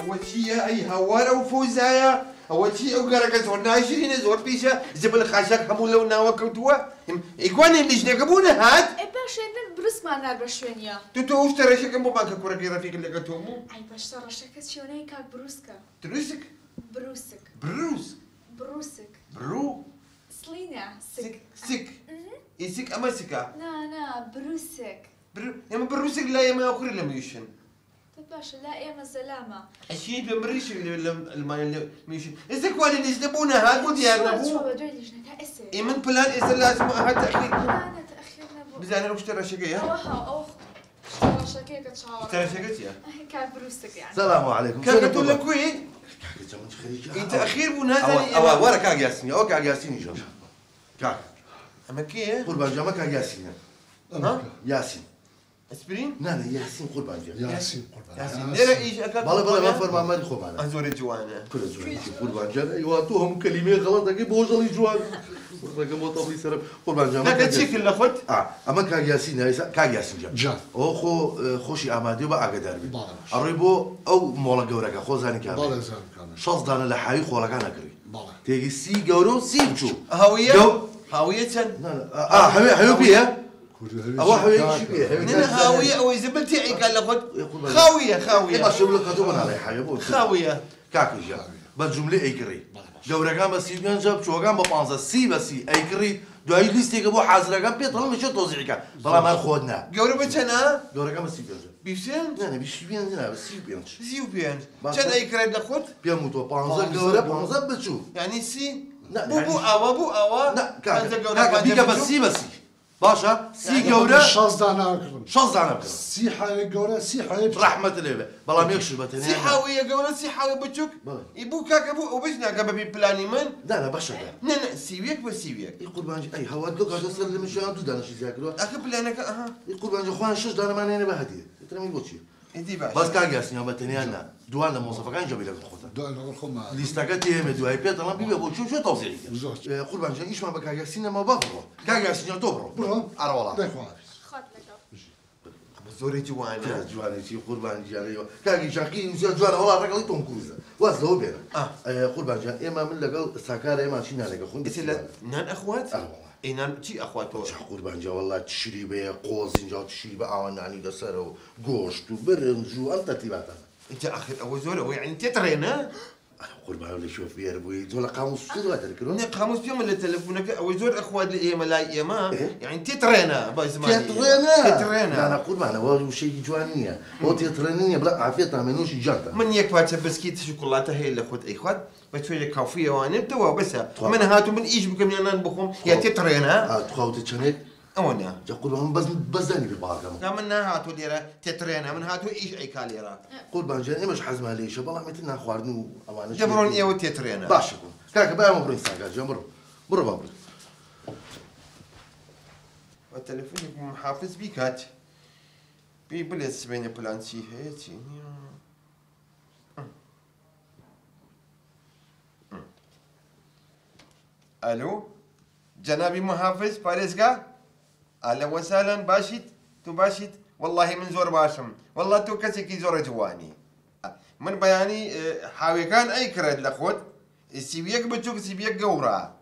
أول شيء أي هوارة وفوزايا أول شيء أقرأ كسرنا 20 زور بيشا زبل خاشك همون لو ناوكتوا إخواني اللي جنبونا هاد باش بروس ما نار بشوينيا تو وش ترى شكل مو بانك كورة كذا فيك اللي قتومو أي باش ترى شكل شوني كاك بروسكا تروسك بروسك بروس بروسك برو سلينا سك سك يسك أما سكا نا بروسك برو يا ما بروسك لا يا ما أخري لم يشن باش لا يا مزلامة أشيء بمريش اللي ميشن إذا كوالي اللي جنبونا هاد ودي أنا شو بو بدو اللي جنتا اسر إيمن بلان إذا لازم هاد تأخير لا تأخيرنا بو بزانا وش ترى شكل يا أوه ترى شكيك تشاور ترى شكل يا كاك بروسك يعني السلام عليكم. كاك تقول لك وين انت اخير ونازل ورا كاك ياسين او كاك ياسين يجون كاك اما كي قربان جا ما كاك ياسين ها ياسين اسبرين لا ياسين قربان جا ياسين قربان ياسين دير ايش اكل بلا ما فرما ما نخو معنا ازور جوانا كل زوين قربان جا ايوا توهم كلمه غلط كي بوجل جوان رقم وطبلي سرب قربان جا لا تشكل لاخوت اما كاك ياسين هاي كاك ياسين جا او خو خوشي امادي با اقدر بي باش اريبو او مولا جورك خو زاني كان بالا زان كان شخص دانا لحاي خولا كان اكري بالا تيجي سي جورو سي بشو هاويه هاويه لا حبيبي بيها أو حبيبي شبيه هنا هاويه او زبلتي اي قال لاخوت خاويه خاويه ما شو لك هذول على حبيبي خاويه كاكي جا بالجملة أي كري جورا كان بس يبين جاب شو كان ببانزا سي بس أي كري دو أي ليستي كبو حاضر كان بيت طالما شو توزيع كان طالما ما خودنا جورا بتشنا جورا كان بس يبين بيشن لا بيش يبين لا بس يبين سي وبيان كان اي كريب لاخوت بيموتوا بانزا جورا بانزا بتشو يعني سي لا بو اوا لا كاكا بيجا بس سي بس باشا سي جورا شاز دانا أكرم شوز أنا بكرة سي حي جورا سي حي رحمة الله بلا ما يكشف بتنين سي حاويه جورا سي حاويه بتشوك يبو كاكا بو وبشنا قبل ببلاني من لا باشا لا سيويك بسيويك يقول بانجي أي هوا دوك هذا صار اللي مش عنده دانا شيء ذاكره اخي بلانك اها يقول بانجي خوان شش دانا ما نيني بهدي ترى مين بوشي انتي باش بس كاجاس يوم بتنيانا دوانا موظف كان جاب لك الخطة دو أنا الخما ليستاكتي هم دواي بيت أنا بيبي بقول شو توزيعك بزوج يقول بانجي إيش ما بكاجاس ما بفرو كاجاس يوم تبرو برو أنا والله ده خالص خد لك زوري جوانا جوانا شيء يقول بانجي عليه كاجي شاكي يصير جوانا والله رجل توم كروز واسلو بينا يقول بانجي إما من لقى سكارة إما شيء نالك خون بس لا نان اخوات اي نان شي اخوات يقول بانجي والله تشري بيه قوز إنجا تشري بقى عن يعني دسرة وجوشت وبرنج وأنت تبعتها انت اخر اول زول يعني انت ترينا أنا قربان ولا شوف فيها ربوي زول قاموس شو ذا تذكرون؟ انا قاموس فيهم اللي تلفونك اول زول اخوات لي لا ايما يعني انت ترينا باي زمان تترينا أنا قربان هو شيء جوانية هو تترينية بلا عافية منوش جاتا من يك باتش بسكيت شوكولاته هي اللي اخوات اي اخوات بتشوي كافيه وانا توا بس من هاتوا من ايش بكم انا نبخم يا تترينا تخاوت تشنك اونا يقول بس داني بالباركة لا من هاتوا ليرة تترينا من هاتوا ايش اي كاليرا قربان جاني مش حزمها ليش والله متنا خوارنو أمانة جبرون ايه وتترينا باشا كاك بقى مبرين ساقا جمر برو بابر والتليفون محافظ بيكات بيبلس بين بلانسي هيتي الو جنابي محافظ باريسكا اهلا وسهلا باشيت تو باشيت والله من زور باشم والله تو كسكي زور جواني من بياني حاوي كان اي كرد لخوت سيبيك بتشوك سيبيك قورا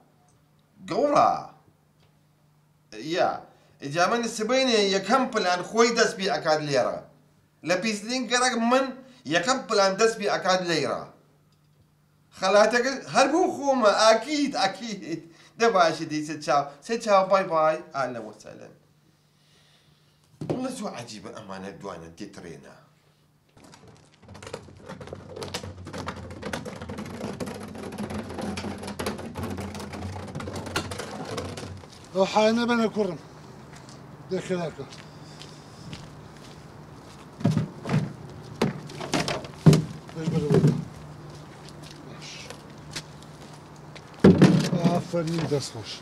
يا اجا من السبيني يكم بلان خوي دس بي اكاد ليرا لبيسلين قرق من يكم بلان دس بي اكاد ليرا خلاتك هربو خوما اكيد ده باشي دي ستشاو باي باي اهلا وسهلا والله سو عجيبة أمانة دوانا تترينا وحانا بنا كرم دخلك ايش بدو آفرین دست خوش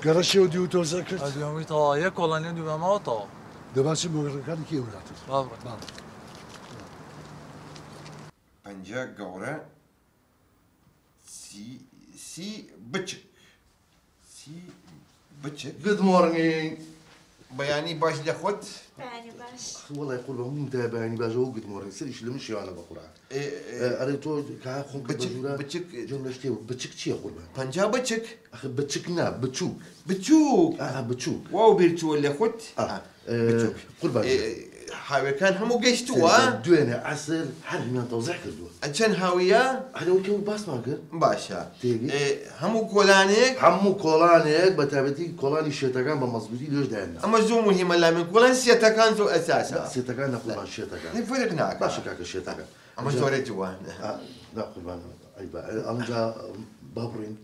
گراشی و دیو تو زکرت ادیومی تا یک کلانی دیو ما تا دباچی مگرکانی کی اولاد بابا پنجا قورة سي بتشك Good morning بياني باش لخوت يعني باش والله يقول لهم انت باني باجو قد موري سيرش لمشي انا بقرا اريتو كا خون بتشك جمله شتي بتشك تشي يقول بنجا بتشك اخي بتشكنا بتشوك بتشوك بتشوك واو بيرتو اللي خوت بتشوك قربان حاوي كان همو قيشتوا دوينه عسل حرمي توزيع كردو عشان هاوية هذا وكيو باس ماكر باشا تيجي همو كولانيك همو كولانيك بتابتي كولاني شيتاكان بمظبوطي ليش دانا اما زو مهمة لا من كولان سيتاكان زو اساسا سيتاكان نقول شيتاكان نفرق ناك باشا كاك شيتاكان اما زوري جوا لا قربان ايبا انجا بابرين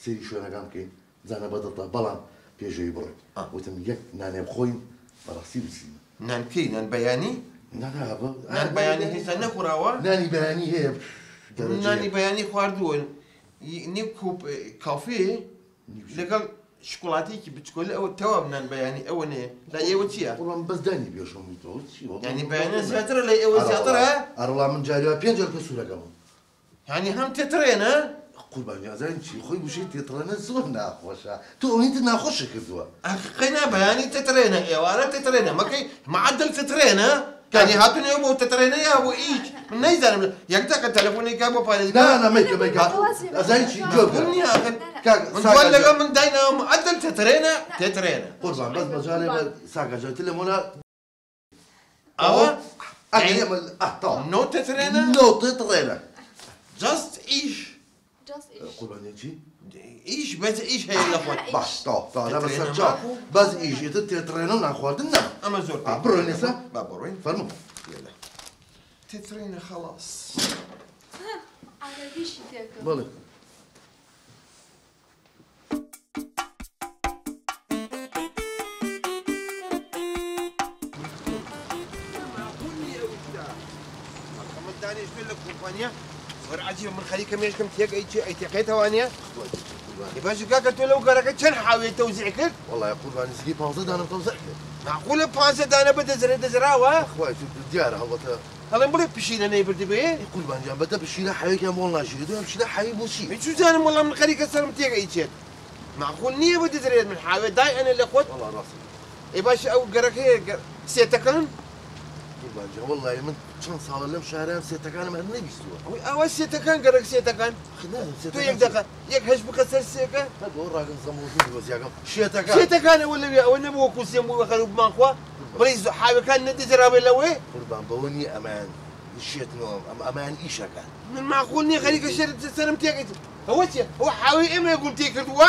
سيري شو انا قام كي زانا بدل بلان بيجي يبري وتم يك ناني بخوين براسي بسي نان كي نان بياني لا نان بياني هسه نخراوا ناني بياني هي ناني بياني خواردون نيكوب كافي لقال شوكولاتي كي بتقول او تواب نان بياني او نه لا يوتيا والله بس داني بيشوم يتو يعني بياني زياتر لا يو زياتر ارلا من جاري بينجر كسوره كمان يعني هم تترين ها قربان يا زين شي خوي وشي تترنا زونا خوشا تو انت ناخش كذوا اخينا بياني تترين ايوارا تترين ما كي معدل تترين ها يعني هاتوني ابو تترين يا ابو ايش من نيزان يقطع تليفوني كابو فايز لا ميك زين شي جوب يا اخي كاك نقول لك من داينا معدل تترين قربان بس مجالي ساقا جاي تليفونا اوا يعني طبعا نو تترين نو تترنا جاست ايش جاست ايش قربان يجي ايش بس ايش هي الاخوات باش طا لا بس رجع بس يجي تترنا ناخذ النم اما زور بروين نسا بابروين فرمو يلا تترين خلاص على بيش تاكل بالك ثاني ايش لك كومبانيا ورعتي من خليك ميش كم تيك اي تيقيتها وانيا باش قاك لو قرك كان حاوي توزيع كل والله يا قربان سقي بانزد انا بتوزع لك معقوله بانسد انا بدزراوه اخوي الديار هو هلا نقول لك بشينا انا يبرد بيه قربان يا بدا بشيله حي كان والله شيء دوام شيله حي بوشي شو زين والله من خليك سلم تيك اي شيء معقول نيه بدزريد من حاوي داي انا اللي قلت والله راسي اي باش او قرك هي سيتكن قربان والله من كان صار لهم شهرين سيتكان ما نبي سوا او سيتكن قرك سيتكن خدنا تو يك دقه يك هش بكسر سيكه هذا راجل زموزي بس يا قام شيتكان سيتكن ولا مو كوسيم وخلوا بمانخوا بريز حاوي كان ندي زرابي لوي قربان بوني امان الشيت نوم امان ايشا كان من معقول ني خليك الشرط سلم تيك هو حاوي اما يقول تيك دوا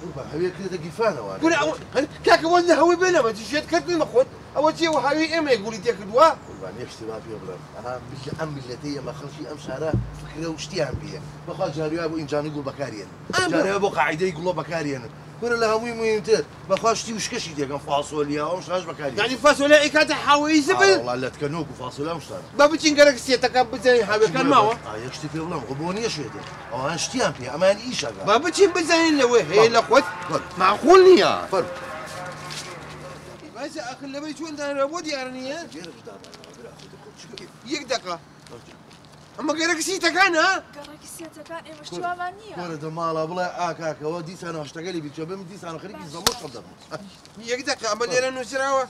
قربان حبيبي كذا قفانه وانا قول كاك وزن هوي بينا ما تشيت كرت المخوت اول شيء هو حاوي اما يقول تيك دوا قربان يشتي ما فيه بلا انا بيجي ام ملتيه ما خلشي ام شهره فكره وشتي ام بيه بخا جاري ابو انجان يقول بكاريان جاري ابو قاعده يقول بكاريان كل لها مهم تر بخاشتي وش كشي ديك فاصوليا ومش هاش بكاريان يعني فاصوليا كانت حاوي زبل والله لا تكنوك وفاصوليا مش صار بابا تشنقرك سيتك بزين حاوي كان ما هو يشتي فيه بلا غبونيه شويه اه اشتي ام بيه امان ايش هذا بابا تشين بزين لوي هي الاخوات معقول يا فرق بس اخي اللي بيشو انت ربود يعني يقدقه اما قرك سيتك انا قرك سيتكان اي مش توامانية ولد مالا بلا اكاك ودي سنه اشتغلي بيتشبه دي سنه خليك يزمر قدام يقدقه اما ليرا نسراوه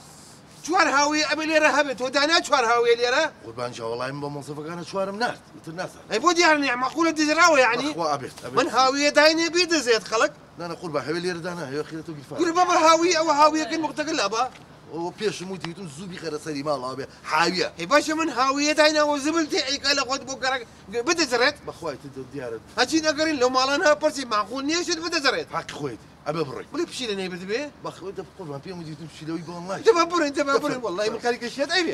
شوار هاوي ابي ليرا هبت ودانا شوار هاوي ليرا قربان شاء والله من منصفك انا شوار مناس الناس اي بود يعني معقوله دزراوه يعني اخوة ابي من هاويه داينه بيد زيت خلق لا انا قربان حبيبي لير دانا هي خيرته قفا قول بابا هاويه او هاويه كن مقتقل ابا وبيش موتي يتم زوبي خير سري ما الله ابي حاويه اي باشا من هاويه داينه وزبل تاعي قال خد بكره بدزرت بخوي تد ديار هاتي نقرين لو مالنا برسي معقول نيش بدزرت حق خويتي ابي بري ولا بشي لنا يبد بيه بخوي انت قربان بيوم يجي تمشي لو يبون الله انت بابور والله من خليك الشيء عيب